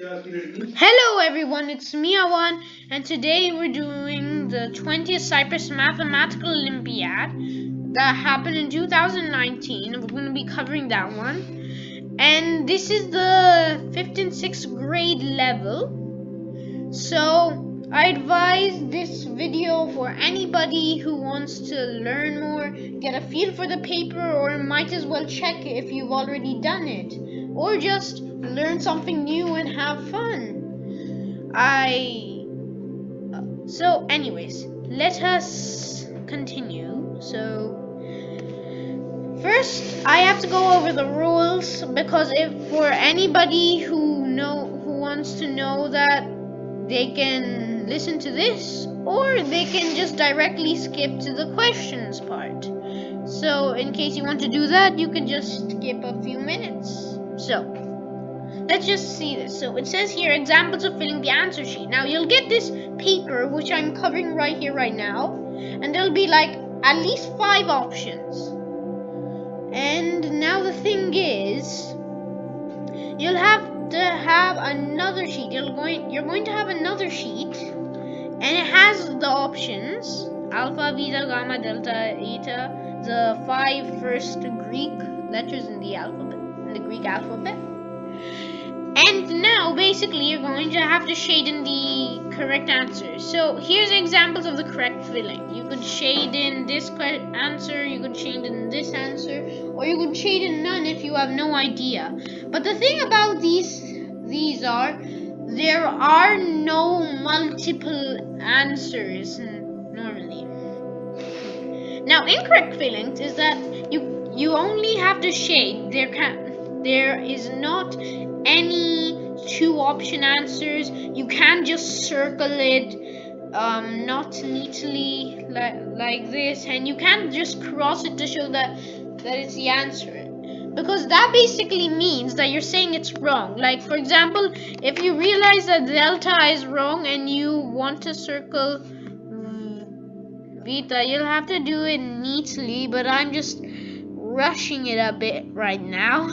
Hello everyone, it's Miawan, and today we're doing the 20th Cyprus Mathematical Olympiad that happened in 2019. We're going to be covering that one, and this is the 5th and 6th grade level. So I advise this video for anybody who wants to learn more, get a feel for the paper, or might as well check if you've already done it, or just learn something new and have fun. So anyways, let us continue. So first I have to go over the rules, because if for anybody who wants to know that, they can listen to this or they can just directly skip to the questions part. So in case you want to do that, you can just skip a few minutes. So let's just see this. So it says here, examples of filling the answer sheet. Now you'll get this paper, which I'm covering right here, right now, and there'll be like at least 5 options. And now the thing is, you'll have to have another sheet. You're going to have another sheet, and it has the options: alpha, beta, gamma, delta, eta, the 5 first Greek letters in the alphabet, in the Greek alphabet. And now basically you're going to have to shade in the correct answers. So here's examples of the correct filling. You could shade in this answer, you could shade in this answer, or you could shade in none if you have no idea. But the thing about these are, there are no multiple answers normally. Now incorrect fillings is that you only have to shade. There is not any 2 option answers. You can't just circle it not neatly like this, and you can't just cross it to show that it's the answer, because that basically means that you're saying it's wrong. Like for example, if you realize that delta is wrong and you want to circle beta, you'll have to do it neatly, but I'm just rushing it a bit right now.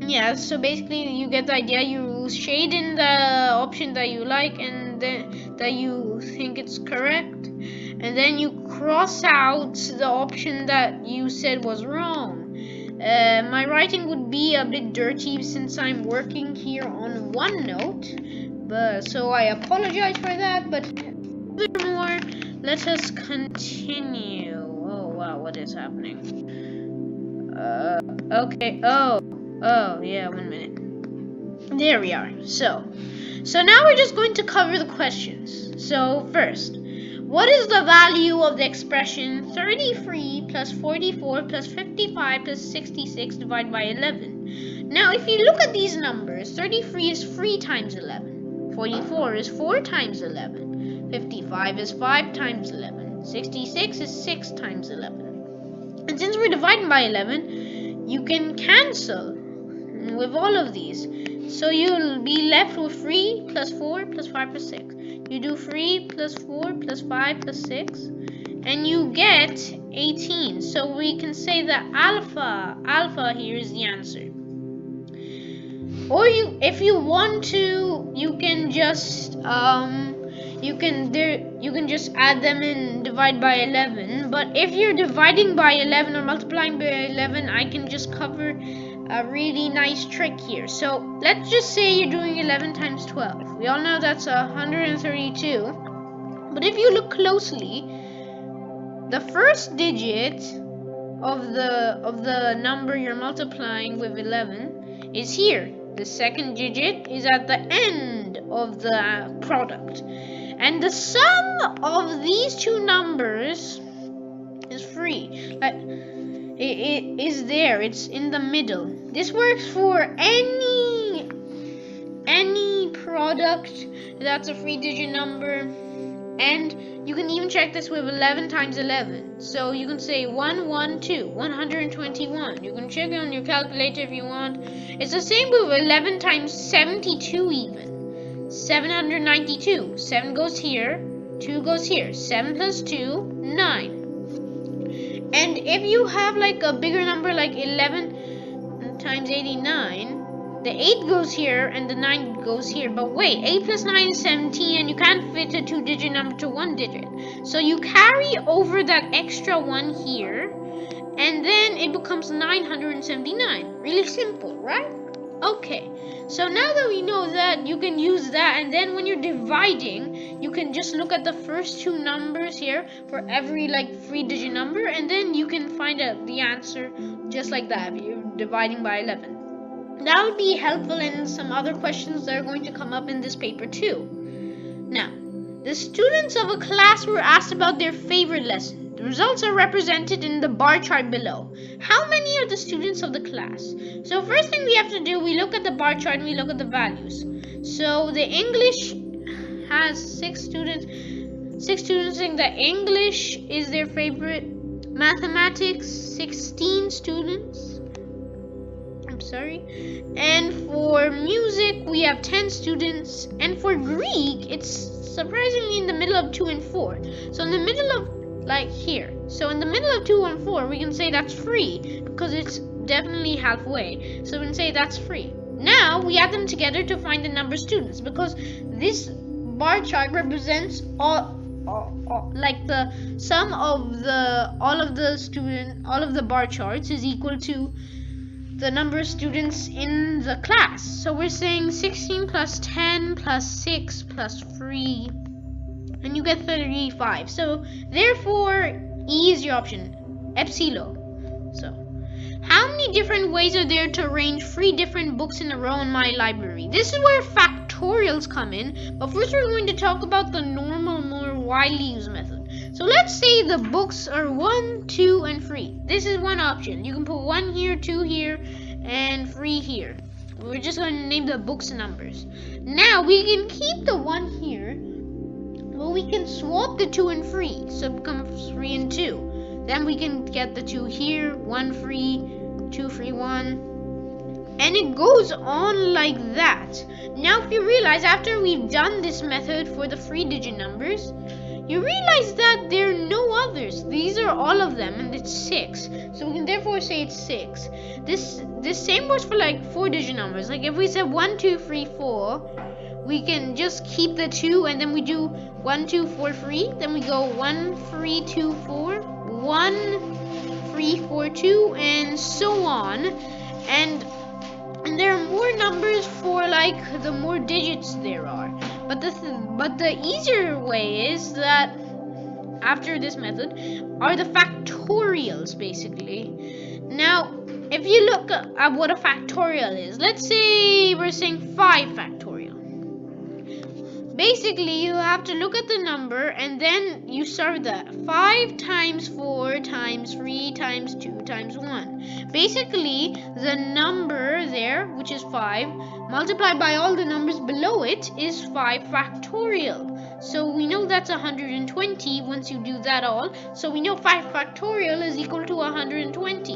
Yeah, so basically you get the idea. You shade in the option that you like and then that you think it's correct, and then you cross out the option that you said was wrong. My writing would be a bit dirty since I'm working here on OneNote, so I apologize for that. But furthermore, let us continue. Oh wow, what is happening? Okay. Oh yeah, 1 minute. There we are. So now we're just going to cover the questions. So first, what is the value of the expression 33 plus 44 plus 55 plus 66 divided by 11? Now if you look at these numbers, 33 is 3 times 11, 44 is 4 times 11, 55 is 5 times 11, 66 is 6 times 11. And since we're dividing by 11, you can cancel with all of these. So you'll be left with 3 plus 4 plus 5 plus 6. You do 3 plus 4 plus 5 plus 6, and you get 18. So we can say that alpha here is the answer. Or if you want to, you can just you can just add them and divide by 11. But if you're dividing by 11 or multiplying by 11, I can just cover a really nice trick here. So let's just say you're doing 11 times 12. We all know that's 132. But if you look closely, the first digit of the number you're multiplying with 11 is here. The second digit is at the end of the product. And the sum of these 2 numbers is 3. It is there. It's in the middle. This works for any product that's a 3-digit number. And you can even check this with 11 times 11. So you can say 112, 121. You can check it on your calculator if you want. It's the same with 11 times 72 even. 792. 7 goes here, 2 goes here. 7 plus 2, 9. And if you have like a bigger number like 11 times 89, the 8 goes here and the 9 goes here. But wait, 8 plus 9 is 17 and you can't fit a 2-digit number to 1 digit. So you carry over that extra 1 here and then it becomes 979. Really simple, right? Okay, so now that we know that, you can use that, and then when you're dividing, you can just look at the first 2 numbers here for every 3-digit number, and then you can find out the answer just like that if you're dividing by 11. That would be helpful in some other questions that are going to come up in this paper too. Now, the students of a class were asked about their favorite lesson. The results are represented in the bar chart below. How many are the students of the class? So first thing we have to do, we look at the bar chart and we look at the values. So the English has 6 students. 6 students saying that English is their favorite. Mathematics, 16 students. I'm sorry. And for music, we have 10 students. And for Greek, it's surprisingly in the middle of 2 and 4. So in the middle of here. So in the middle of 2 and 4, we can say that's free because it's definitely halfway. So we can say that's free. Now we add them together to find the number of students, because this bar chart represents all the sum of all of the bar charts is equal to the number of students in the class. So we're saying 16 plus 10 plus 6 plus 3. And you get 35. So therefore, E is your option. Epsilon. So, how many different ways are there to arrange 3 different books in a row in my library? This is where factorials come in. But first, we're going to talk about the normal, more widely used method. So let's say the books are 1, 2, and 3. This is one option. You can put 1 here, 2 here, and 3 here. We're just going to name the books numbers. Now we can keep the 1 here. Well, we can swap the 2 and 3, so it becomes 3 and 2. Then we can get the 2 here, 1 free, 2 free, 1. And it goes on like that. Now, if you realize, after we've done this method for the 3-digit numbers, you realize that there are no others. These are all of them, and it's 6. So we can therefore say it's 6. This same works for 4-digit numbers. Like if we said 1, 2, 3, 4, we can just keep the 2 and then we do 1, 2, 4, 3. Then we go 1, 3, 2, 4, 1, 3, 4, 2, and so on. And there are more numbers for the more digits there are. But the easier way is that after this method are the factorials basically. Now, if you look at what a factorial is, let's say we're saying 5 factorial. Basically, you have to look at the number and then you solve that. 5 times 4 times 3 times 2 times 1. Basically, the number there, which is 5, multiplied by all the numbers below it is 5 factorial. So we know that's 120 once you do that all. So we know 5 factorial is equal to 120.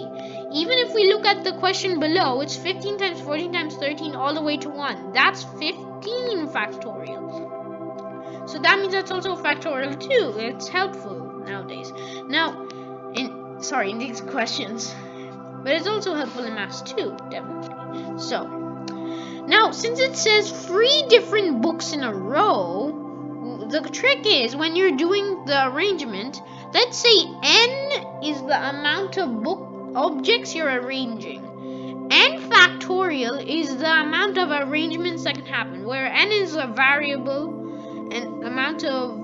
Even if we look at the question below, it's 15 times 14 times 13 all the way to 1. That's 15 factorial. So that means that's also a factorial too. It's helpful nowadays. Now, in these questions. But it's also helpful in maths too, definitely. So, now since it says 3 different books in a row, the trick is when you're doing the arrangement, let's say n is the amount of book objects you're arranging. N factorial is the amount of arrangements that can happen, where n is a variable and the amount of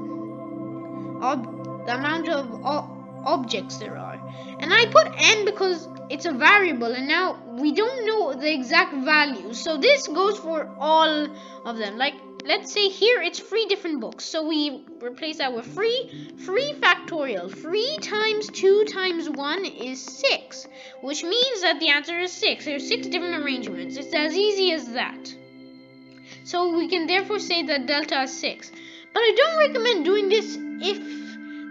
objects there are. And I put n because it's a variable, and now we don't know the exact value. So this goes for all of them. Let's say here it's 3 different books. So we replace that with 3 factorial. 3 times 2 times 1 is 6, which means that the answer is 6. There's 6 different arrangements. It's as easy as that. So we can therefore say that delta is 6. But I don't recommend doing this if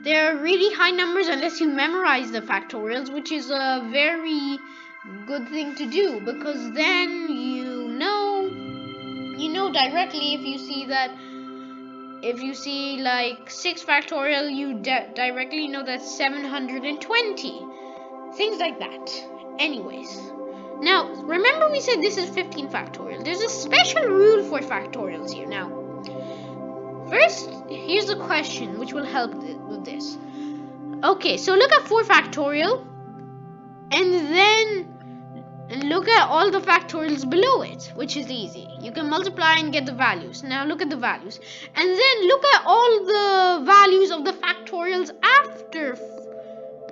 there are really high numbers unless you memorize the factorials, which is a very good thing to do, because then you know directly if you see 6 factorial, you directly know that's 720. Things like that. Anyways, Now, remember we said this is 15 factorial. There's a special rule for factorials here. Now, first, here's a question which will help with this. Okay, so look at 4 factorial, and then look at all the factorials below it, which is easy. You can multiply and get the values. Now look at the values. And then look at all the values of the factorials after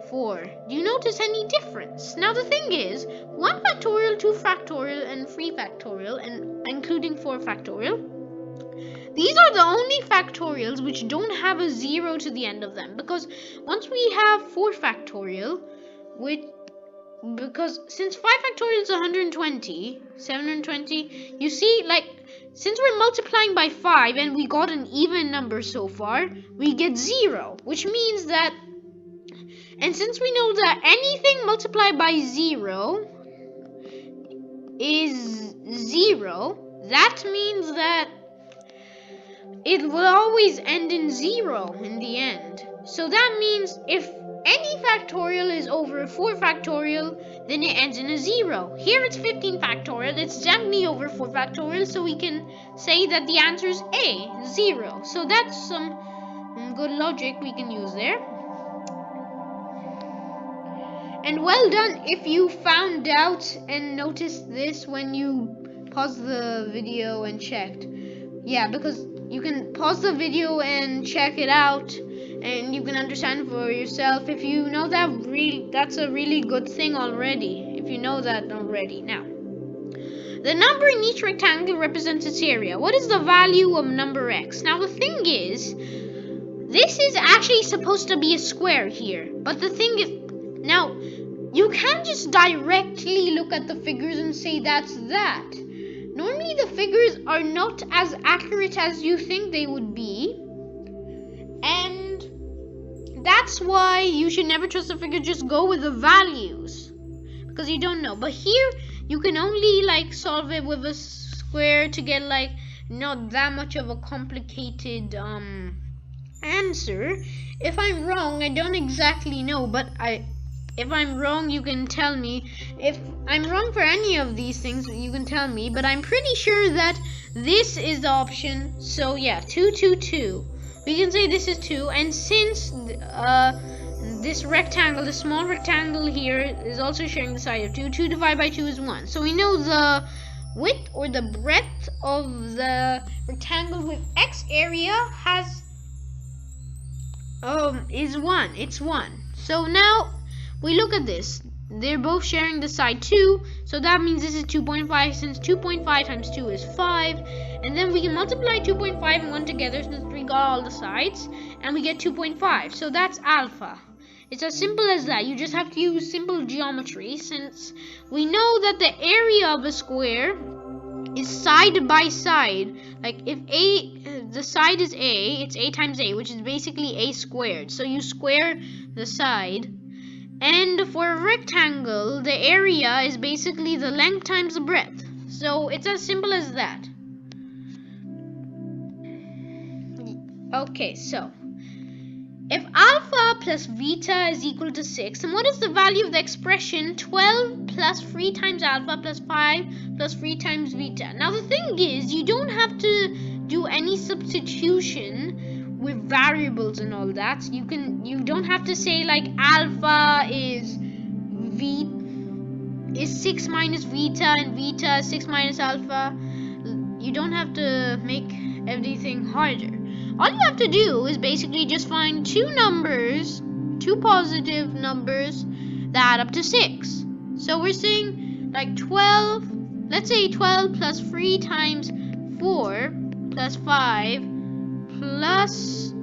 4. Do you notice any difference? Now the thing is, 1 factorial, 2 factorial, and 3 factorial, and including 4 factorial, these are the only factorials which don't have a 0 to the end of them. Because once we have 4 factorial, because since 5 factorial is 120, 720, you see, like, since we're multiplying by 5 and we got an even number so far, we get 0, which means that, and since we know that anything multiplied by 0 is 0, that means that it will always end in 0 in the end. So that means if any factorial is over 4 factorial, then it ends in a 0. Here it's 15 factorial, it's definitely over 4 factorial, so we can say that the answer is A, 0. So that's some good logic we can use there. And well done if you found out and noticed this when you paused the video and checked. Yeah, because you can pause the video and check it out, and you can understand for yourself. If you know that, that's a really good thing already, if you know that already. Now, the number in each rectangle represents its area. What is the value of number x? Now the thing is, this is actually supposed to be a square here, but the thing is, now you can't just directly look at the figures and say that's that. Normally the figures are not as accurate as you think they would be, and that's why you should never trust the figure. Just go with the values, because you don't know. But here you can only like solve it with a square to get like not that much of a complicated answer. If I'm wrong, I don't exactly know, but if I'm wrong, you can tell me. If I'm wrong for any of these things, you can tell me, but I'm pretty sure that this is the option. So yeah, 2, 2, 2. We can say this is 2, and since this rectangle, the small rectangle here, is also sharing the side of 2, 2 divided by 2 is 1. So we know the width or the breadth of the rectangle with x area is 1. It's 1. So now we look at this. They're both sharing the side 2, so that means this is 2.5, since 2.5 times 2 is 5. And then we can multiply 2.5 and 1 together since we got all the sides, and we get 2.5. So that's alpha. It's as simple as that. You just have to use simple geometry, since we know that the area of a square is side by side. Like if the side is a, it's a times a, which is basically a squared. So you square the side. And for a rectangle, the area is basically the length times the breadth. So it's as simple as that. Okay, so if alpha plus beta is equal to 6, then what is the value of the expression 12 plus 3 times alpha plus 5 plus 3 times beta? Now the thing is, you don't have to do any substitution with variables and all that. You don't have to say like alpha is 6 minus beta and beta is 6 minus alpha. You don't have to make everything harder. All you have to do is basically just find two positive numbers that add up to 6. So we're saying like 12, let's say 12 plus 3 times 4 plus 5 plus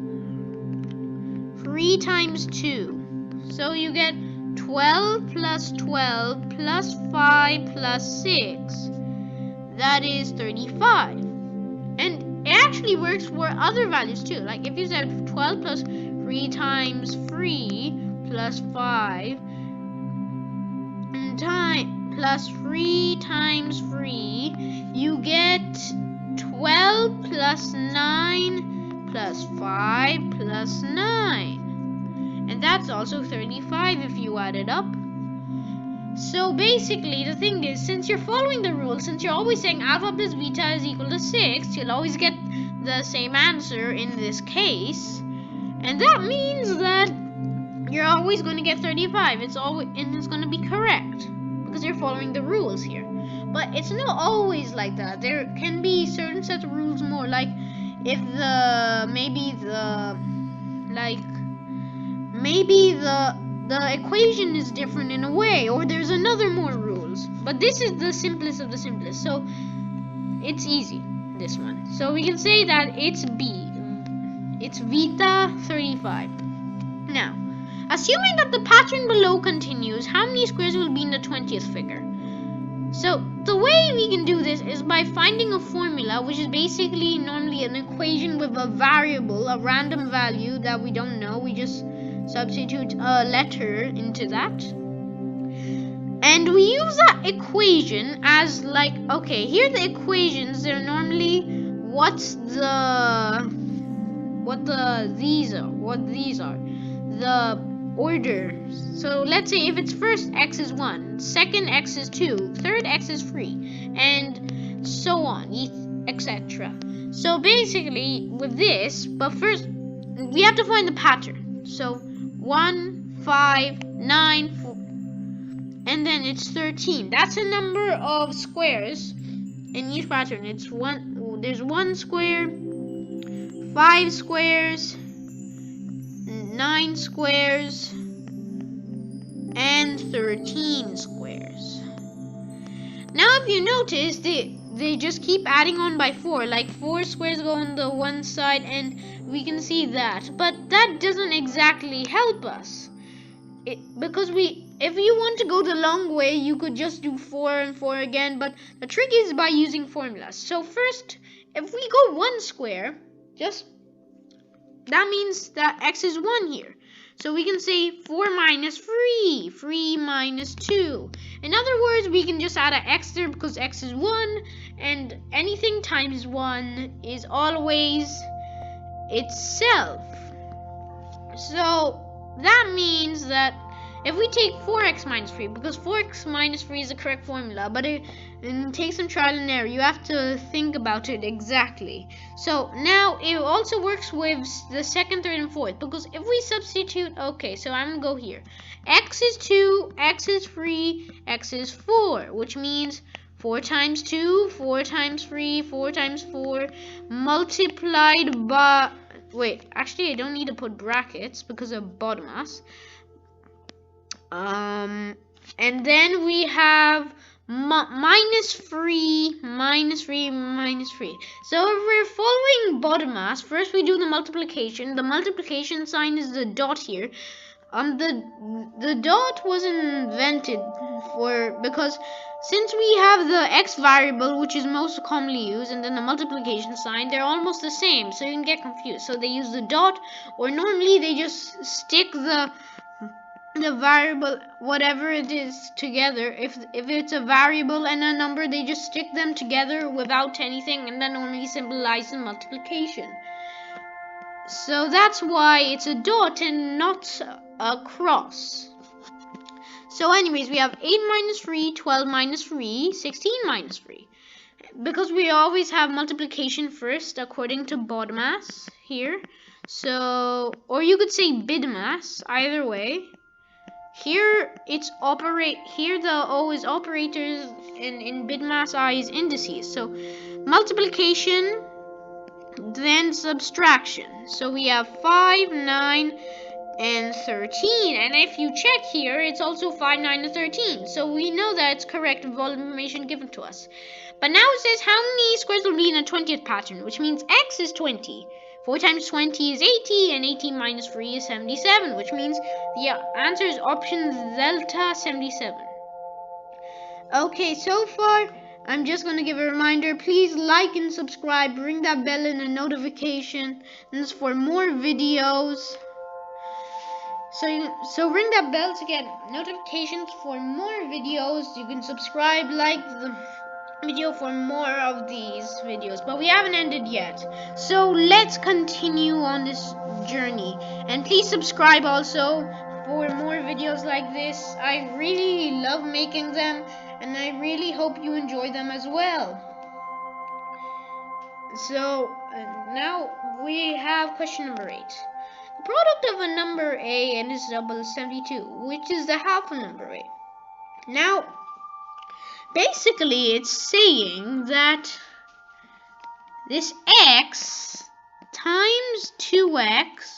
3 times 2. So you get 12 plus 12 plus 5 plus 6. That is 35. And it actually works for other values too. Like if you said 12 plus 3 times 3 plus 5 plus 3 times 3, you get 12 plus 9 plus 5 plus 9. And that's also 35 if you add it up. So basically, the thing is, since you're following the rules, since you're always saying alpha plus beta is equal to 6, you'll always get the same answer in this case. And that means that you're always going to get 35. It's going to be correct because you're following the rules here. But it's not always like that. There can be certain set of rules more, like if the equation is different in a way, or there's another more rules. But this is the simplest of the simplest, so it's easy, this one. So we can say that it's B. It's Vita 35. Now, assuming that the pattern below continues, how many squares will be in the 20th figure? So the way we can do this is by finding a formula, which is basically normally an equation with a variable, a random value that we don't know. We just substitute a letter into that. And we use that equation as like, okay, here are the equations. They're normally what these are. The order. So let's say if it's first x is 1, second x is 2, third x is 3, and so on, etc. So basically with this, but first we have to find the pattern. So 1, 5, 9, 4, and then it's 13. That's a number of squares in each pattern. It's there's 1 square, 5 squares, 9 squares, and 13 squares. Now if you notice, they just keep adding on by 4, like 4 squares go on the one side, and we can see that. But that doesn't exactly help us, because if you want to go the long way, you could just do 4 and 4 again, but the trick is by using formulas. So first, if we go 1 square, that means that x is 1 here. So we can say 4 minus 3, 3 minus 2. In other words, we can just add an x there because x is 1, and anything times 1 is always itself. So that means that if we take 4x minus 3, because 4x minus 3 is the correct formula, but it takes some trial and error. You have to think about it exactly. So now it also works with the second, third, and fourth, because if we substitute, okay, so I'm going to go here. X is 2, x is 3, x is 4, which means 4 times 2, 4 times 3, 4 times 4, multiplied by, wait, actually I don't need to put brackets because of BODMAS. And then we have minus 3, minus 3, minus 3. So if we're following BODMAS, first we do the multiplication. The multiplication sign is the dot here. The dot was invented because since we have the x variable, which is most commonly used, and then the multiplication sign, they're almost the same, so you can get confused. So they use the dot, or normally they just stick the variable, whatever it is, together. If it's a variable and a number, they just stick them together without anything, and then only symbolize the multiplication. So that's why it's a dot and not a cross. So anyways, we have 8 minus 3, 12 minus 3, 16 minus 3. Because we always have multiplication first according to BODMAS here. So, or you could say BIDMAS, either way. Here it's here the O is operators, and in BIDMAS I is indices. So multiplication, then subtraction. So we have 5, 9, and 13. And if you check here, it's also 5, 9, and 13. So we know that it's correct with all the information given to us. But now it says how many squares will be in a 20th pattern, which means x is 20. 4 times 20 is 80, and 18 minus 3 is 77, which means the answer is option delta 77. Okay, so far, I'm just going to give a reminder. Please like and subscribe, ring that bell and a notification for more videos. So ring that bell to get notifications for more videos. You can subscribe, like the video for more of these videos, but we haven't ended yet, so let's continue on this journey. And please subscribe also for more videos like this. I really love making them, and I really hope you enjoy them as well. So now we have question number 8. The product of a number a and its double is 72, which is the half of number a. Now, basically it's saying that this x times 2x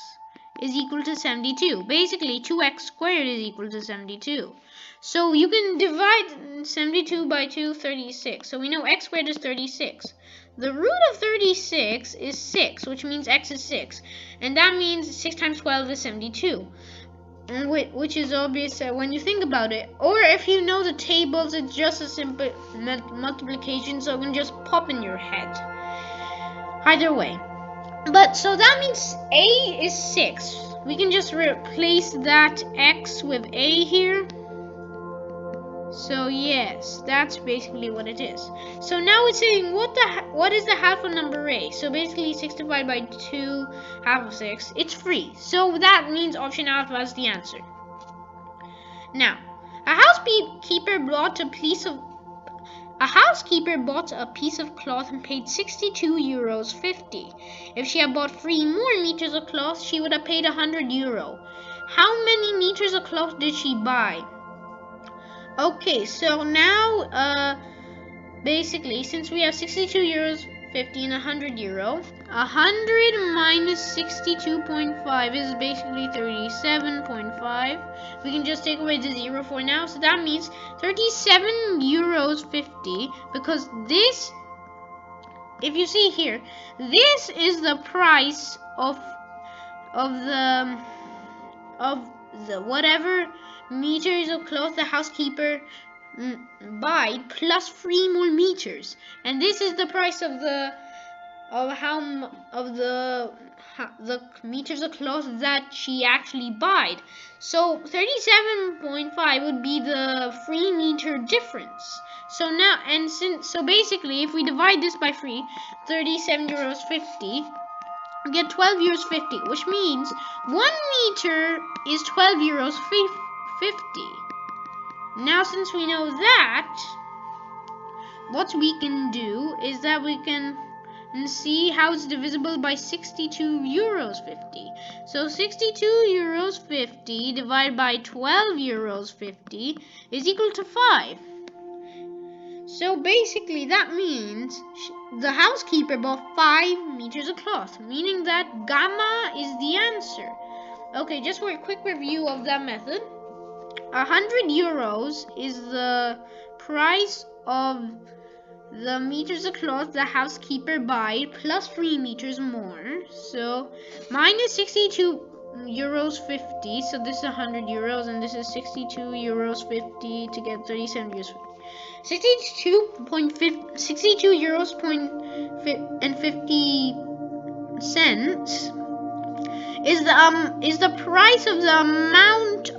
is equal to 72. Basically, 2x squared is equal to 72. So you can divide 72 by 2, 36. So we know x squared is 36. The root of 36 is 6, which means x is 6. And that means 6 times 12 is 72. Which is obvious when you think about it. Or if you know the tables, it's just a simple multiplication, so it can just pop in your head. Either way. But so that means a is 6. We can just replace that x with a here. So yes, that's basically what it is. So now it's saying what is the half of number a? So basically 6 divided by 2, half of 6. It's 3. So that means option alpha is the answer. Now, a housekeeper bought a piece of cloth and paid €62.50. If she had bought 3 more meters of cloth, she would have paid €100. How many meters of cloth did she buy? Okay, so now, basically, since we have €62.50 and €100, 100 minus 62.5 is basically 37.5. We can just take away the 0 for now, so that means €37.50, because this, if you see here, this is the price of the whatever meters of cloth the housekeeper buy plus 3 more meters, and this is the price of the meters of cloth that she actually bought. So 37.5 would be the 3 meter difference. So now, so basically, if we divide this by 3, €37.50. We get €12.50, which means 1 meter is €12.50. Now, since we know that, what we can do is that we can see how it's divisible by €62.50. So €62.50 divided by €12.50 is equal to 5. So basically that means the housekeeper bought 5 meters of cloth, meaning that gamma is the answer. Okay, just for a quick review of that method. €100 is the price of the meters of cloth the housekeeper bought plus 3 meters more. So minus €62.50. So this is €100 and this is €62.50 to get €37.50. €62.50 is the price of the amount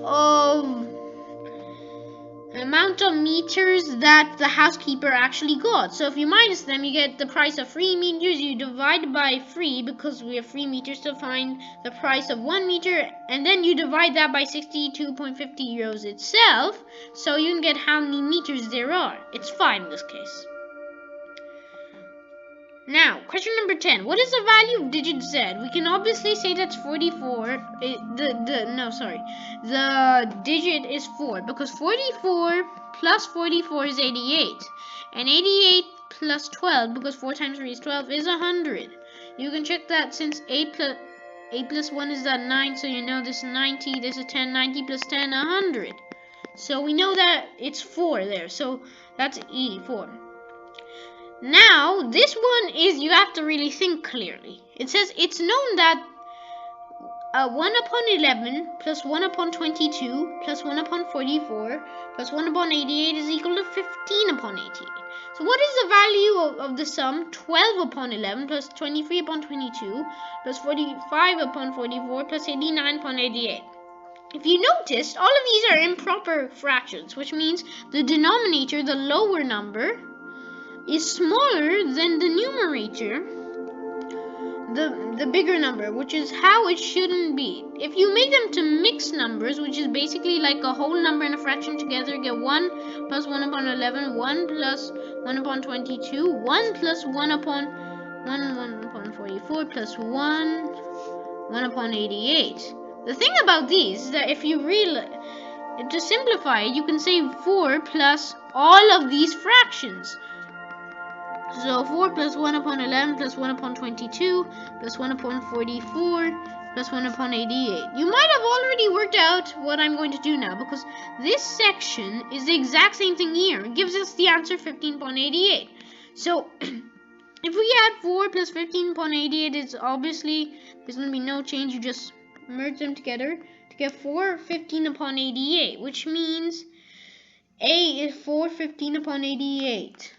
of meters that the housekeeper actually got. So if you minus them, you get the price of 3 meters. You divide by 3 because we have 3 meters to find the price of 1 meter, and then you divide that by €62.50 itself, so you can get how many meters there are. It's 5 in this case. Now, question number 10. What is the value of digit z? We can obviously say that's 44. The digit is 4, because 44 plus 44 is 88. And 88 plus 12, because 4 times 3 is 12, is 100. You can check that since 8 plus 1 is that 9, so you know this is 90, this is 10, 90 plus 10, 100. So we know that it's 4 there, so that's E, 4. Now, this one is, you have to really think clearly. It says it's known that 1 upon 11 plus 1 upon 22 plus 1 upon 44 plus 1 upon 88 is equal to 15 upon 88. So what is the value of the sum 12 upon 11 plus 23 upon 22 plus 45 upon 44 plus 89 upon 88? If you noticed, all of these are improper fractions, which means the denominator, the lower number, is smaller than the numerator, the bigger number, which is how it shouldn't be. If you make them to mixed numbers, which is basically like a whole number and a fraction together, get 1 plus 1 upon 11, 1 plus 1 upon 22, 1 plus 1 upon 1 upon 44, plus 1 upon 88. The thing about these is that if you to simplify it, you can say 4 plus all of these fractions. So 4 plus 1 upon 11 plus 1 upon 22 plus 1 upon 44 plus 1 upon 88. You might have already worked out what I'm going to do now, because this section is the exact same thing here. It gives us the answer 15.88. So if we add 4 plus 15.88, it's obviously there's going to be no change. You just merge them together to get 415 upon 88, which means A is 415 upon 88.